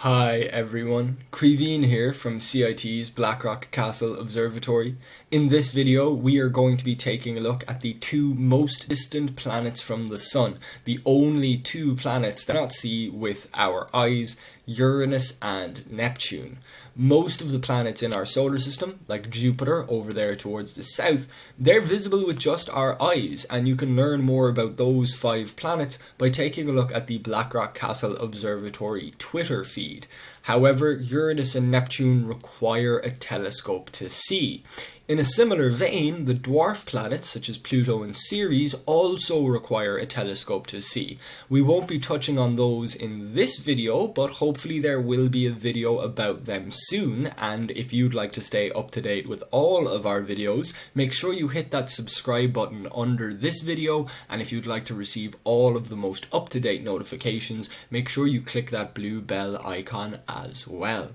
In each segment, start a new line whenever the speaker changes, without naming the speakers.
Hi everyone, Caoimhin here from CIT's Blackrock Castle Observatory. In this video we are going to be taking a look at the two most distant planets from the Sun, the only two planets that we cannot see with our eyes, Uranus and Neptune. Most of the planets in our solar system, like Jupiter over there towards the south, they're visible with just our eyes, and you can learn more about those 5 planets by taking a look at the Blackrock Castle Observatory Twitter feed. However, Uranus and Neptune require a telescope to see. In a similar vein, the dwarf planets such as Pluto and Ceres also require a telescope to see. We won't be touching on those in this video, but hopefully there will be a video about them soon, and if you'd like to stay up to date with all of our videos, make sure you hit that subscribe button under this video, and if you'd like to receive all of the most up-to-date notifications, make sure you click that blue bell icon as well.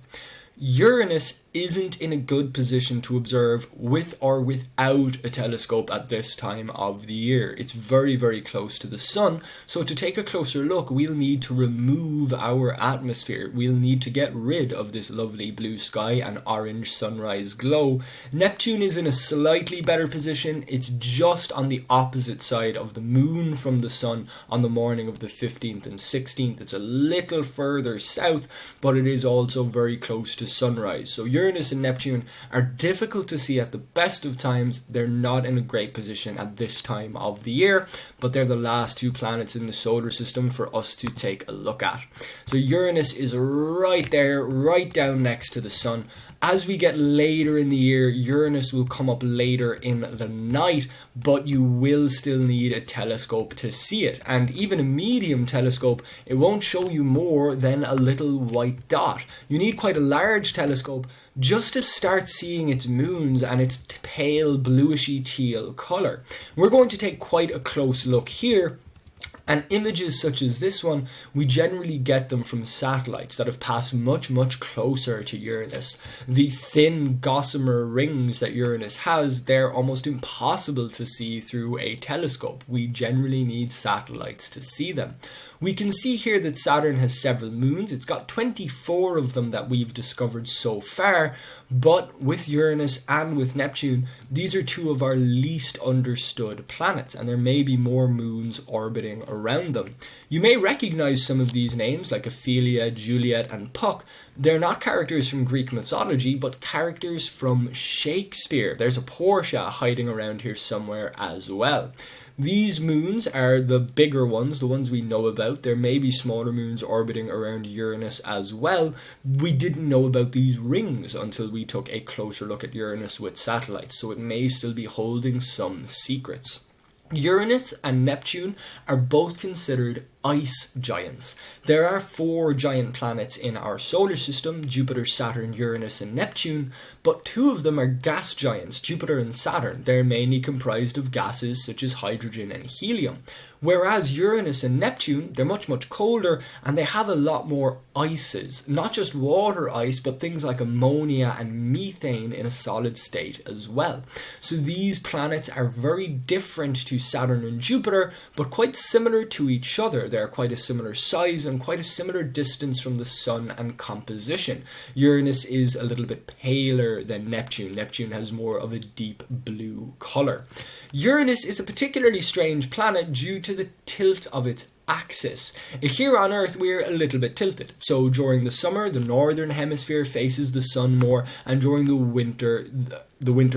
Uranus isn't in a good position to observe with or without a telescope at this time of the year. It's very, very close to the Sun, so to take a closer look, we'll need to remove our atmosphere. We'll need to get rid of this lovely blue sky and orange sunrise glow. Neptune is in a slightly better position. It's just on the opposite side of the Moon from the Sun on the morning of the 15th and 16th. It's a little further south, but it is also very close to sunrise. So Uranus and Neptune are difficult to see at the best of times. They're not in a great position at this time of the year, but they're the last 2 planets in the solar system for us to take a look at. So Uranus is right there, right down next to the Sun. As we get later in the year, Uranus will come up later in the night, but you will still need a telescope to see it. And even a medium telescope, it won't show you more than a little white dot. You need quite a large telescope just to start seeing its moons and its pale bluishy teal color. We're going to take quite a close look here. And images such as this one, we generally get them from satellites that have passed much, much closer to Uranus. The thin gossamer rings that Uranus has, they're almost impossible to see through a telescope. We generally need satellites to see them. We can see here that Saturn has several moons. It's got 24 of them that we've discovered so far, but with Uranus and with Neptune, these are 2 of our least understood planets, and there may be more moons orbiting around them. You may recognize some of these names like Ophelia, Juliet, and Puck. They're not characters from Greek mythology, but characters from Shakespeare. There's a Portia hiding around here somewhere as well. These moons are the bigger ones, the ones we know about. There may be smaller moons orbiting around Uranus as well. We didn't know about these rings until we took a closer look at Uranus with satellites, so it may still be holding some secrets. Uranus and Neptune are both considered ice giants. There are 4 giant planets in our solar system, Jupiter, Saturn, Uranus and Neptune, but 2 of them are gas giants, Jupiter and Saturn. They're mainly comprised of gases such as hydrogen and helium. Whereas Uranus and Neptune, they're much, much colder, and they have a lot more ices. Not just water ice, but things like ammonia and methane in a solid state as well. So these planets are very different to Saturn and Jupiter, but quite similar to each other. They're quite a similar size and quite a similar distance from the Sun and composition. Uranus is a little bit paler than Neptune. Neptune has more of a deep blue color. Uranus is a particularly strange planet due to the tilt of its axis. Here on Earth we're a little bit tilted. So during the summer the northern hemisphere faces the Sun more, and during the winter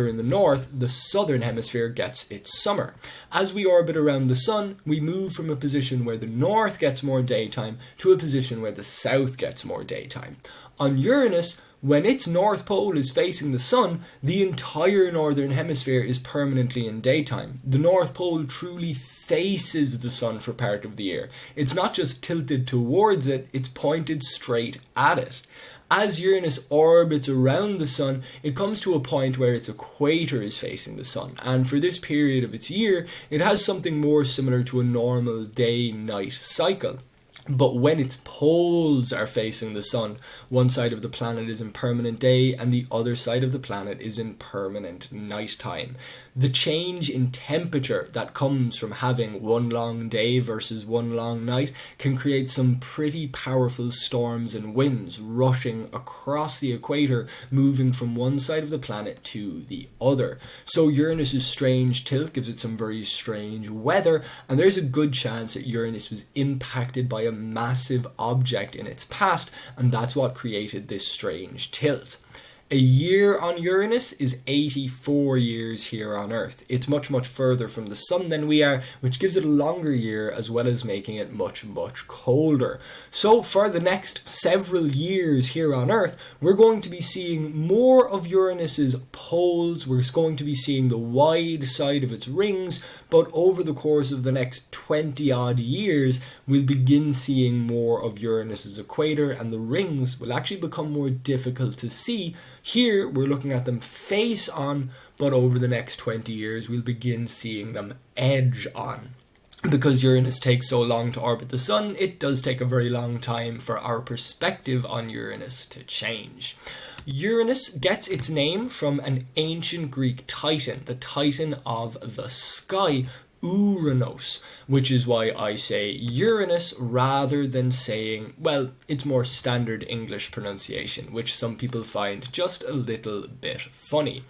in the north, the southern hemisphere gets its summer. As we orbit around the Sun, we move from a position where the north gets more daytime to a position where the south gets more daytime. On Uranus, when its north pole is facing the Sun, the entire northern hemisphere is permanently in daytime. The north pole truly faces the Sun for part of the year. It's not just tilted towards it, it's pointed straight at it. As Uranus orbits around the Sun, it comes to a point where its equator is facing the Sun, and for this period of its year, it has something more similar to a normal day-night cycle. But when its poles are facing the sun, one side of the planet is in permanent day and the other side of the planet is in permanent nighttime. The change in temperature that comes from having one long day versus one long night can create some pretty powerful storms and winds rushing across the equator, moving from one side of the planet to the other. So Uranus's strange tilt gives it some very strange weather, and there's a good chance that Uranus was impacted by a massive object in its past, and that's what created this strange tilt. A year on Uranus is 84 years here on Earth. It's much, much further from the sun than we are, which gives it a longer year as well as making it much, much colder. So for the next several years here on Earth, we're going to be seeing more of Uranus's poles. We're going to be seeing the wide side of its rings, but over the course of the next 20 odd years, we'll begin seeing more of Uranus's equator, and the rings will actually become more difficult to see. Here we're looking at them face on, but over the next 20 years we'll begin seeing them edge on. Because Uranus takes so long to orbit the sun, it does take a very long time for our perspective on Uranus to change. Uranus gets its name from an ancient Greek titan, the titan of the sky, Uranos, which is why I say Uranus rather than saying, well, it's more standard English pronunciation, which some people find just a little bit funny.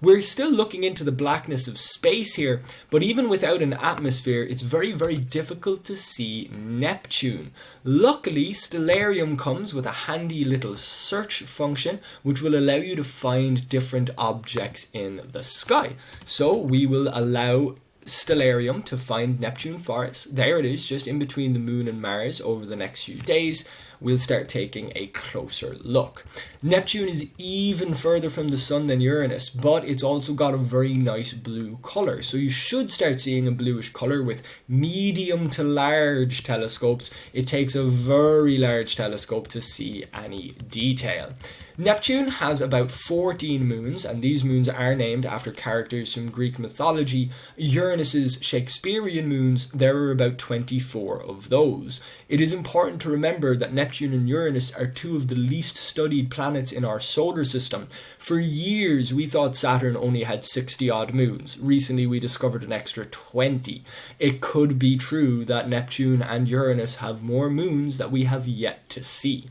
We're still looking into the blackness of space here, but even without an atmosphere, it's very, very difficult to see Neptune. Luckily, Stellarium comes with a handy little search function, which will allow you to find different objects in the sky. So we will allow Stellarium to find Neptune for us. There it is, just in between the Moon and Mars. Over the next few days, we'll start taking a closer look. Neptune is even further from the sun than Uranus, but it's also got a very nice blue colour. So you should start seeing a bluish colour with medium to large telescopes. It takes a very large telescope to see any detail. Neptune has about 14 moons, and these moons are named after characters from Greek mythology. Uranus's Shakespearean moons, there are about 24 of those. It is important to remember that Neptune and Uranus are two of the least studied planets in our solar system. For years, we thought Saturn only had 60 odd moons. Recently, we discovered an extra 20. It could be true that Neptune and Uranus have more moons that we have yet to see.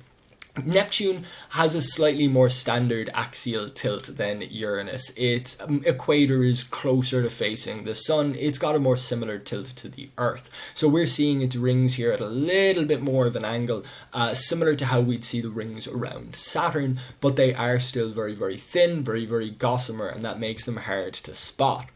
Neptune has a slightly more standard axial tilt than Uranus. Its equator is closer to facing the sun. It's got a more similar tilt to the Earth. So we're seeing its rings here at a little bit more of an angle, similar to how we'd see the rings around Saturn, but they are still very, very thin, very, very gossamer, and that makes them hard to spot.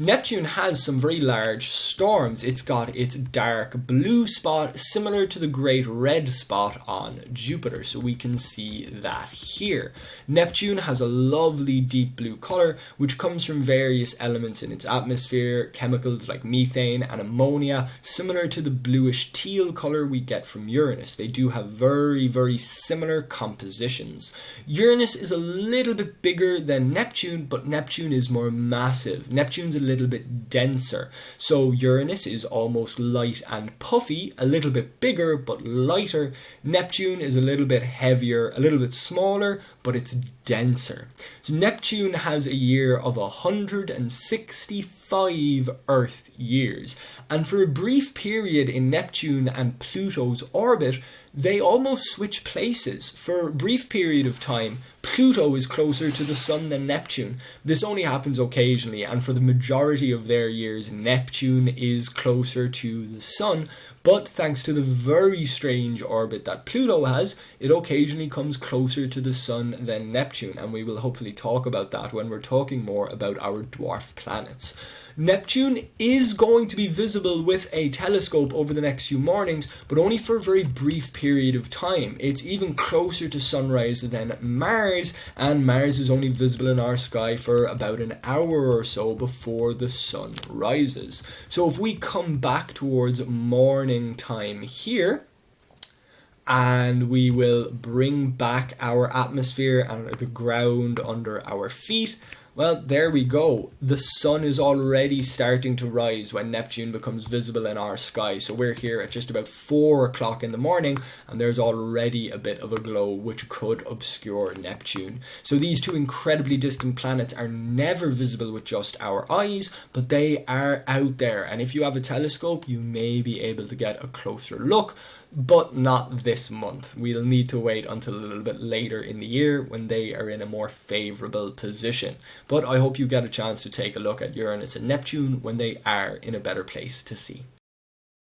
Neptune has some very large storms. It's got its dark blue spot, similar to the great red spot on Jupiter, so we can see that here. Neptune has a lovely deep blue colour, which comes from various elements in its atmosphere, chemicals like methane and ammonia, similar to the bluish teal colour we get from Uranus. They do have very, very similar compositions. Uranus is a little bit bigger than Neptune, but Neptune is more massive. Neptune's a little bit denser. So Uranus is almost light and puffy, a little bit bigger but lighter. Neptune is a little bit heavier, a little bit smaller, but it's denser. So Neptune has a year of 165 Earth years. And for a brief period in Neptune and Pluto's orbit, they almost switch places. For a brief period of time, Pluto is closer to the sun than Neptune. This only happens occasionally, and for the majority of their years, Neptune is closer to the sun. But thanks to the very strange orbit that Pluto has, it occasionally comes closer to the sun than Neptune, and we will hopefully talk about that when we're talking more about our dwarf planets. Neptune is going to be visible with a telescope over the next few mornings, but only for a very brief period of time. It's even closer to sunrise than Mars, and Mars is only visible in our sky for about an hour or so before the sun rises. So if we come back towards morning time here, and we will bring back our atmosphere and the ground under our feet, Well, there we go. The sun is already starting to rise when Neptune becomes visible in our sky. So we're here at just about 4 o'clock in the morning, and there's already a bit of a glow which could obscure Neptune. So these two incredibly distant planets are never visible with just our eyes, but they are out there. And if you have a telescope, you may be able to get a closer look. But not this month. We'll need to wait until a little bit later in the year when they are in a more favourable position. But I hope you get a chance to take a look at Uranus and Neptune when they are in a better place to see.